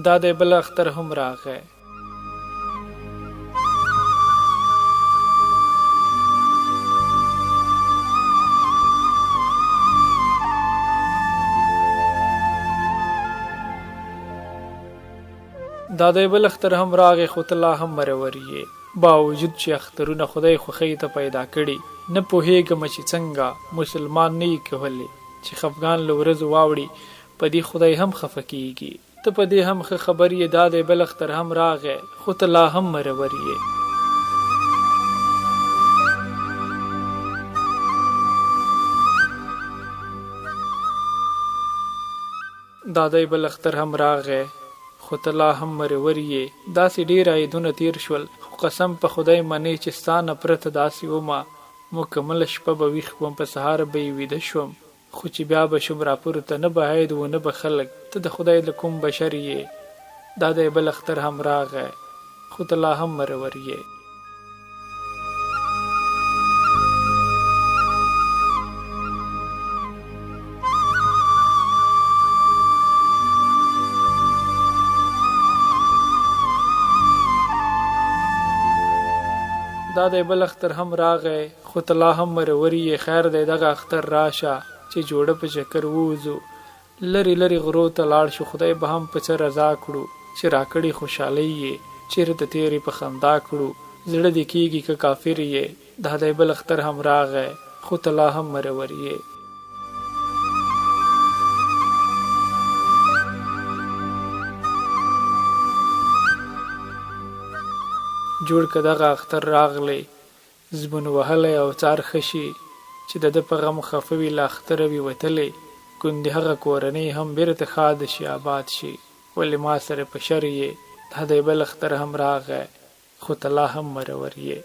دا دی بل اختر هم راغی. دا دی بل اختر هم راغی خو ته لا هم مرور یې. باوجود چې اخترونه خدای خوښۍ ته پیدا کړي، نه پوهېږم چې څنګه مسلمان نه یې کولی چې خفګان له ورځو واوړي، په دې خدای هم خفه کېږي. ته په دې هم ښه خبر یې. دا دی بل اختر هم راغی خو ته لا هم مرور یې. دا دی بل اختر هم راغی خو ته لا هم مرور یې. داسې ډېر عیدونه تیر شول، خو قسم په خدای منې چې ستا نه پرته داسې ومه مکمله شپه به ویښ وم، په سهار به یې ویده شوم، خو چې بیا به شم راپورته، نه به عید و نه به خلک، ته د خدای له کوم بشر یې. دا دی بل اختر هم راغی خو ته لا هم مرور یې. دا دی بل اختر هم راغی خو ته لا هم مرور یې. خیر دی دغه اختر راشه چې جوړه په چکر ووځو، لرې لرې غرو ته لاړ شو، خدای به هم په څه رضا کړو چې راکړې خوشحالۍ یې، چېرته تېرې په خندا کړو، زړه دې کېږي که کافر یې. دا دی بل اختر هم راغی خو ته لا هم مرور یې. جوړ که دغه اختر راغلی، زبون وهلی او څار ښه شي، چې د ده په غم خفه وي له اختره وي وتلی، ګوندې هغه کورنۍ هم بیرته ښاده شي آباد شي، ولې ما سره په شر یې. دا دی بل اختر هم راغی خو ته لا هم مرور یې.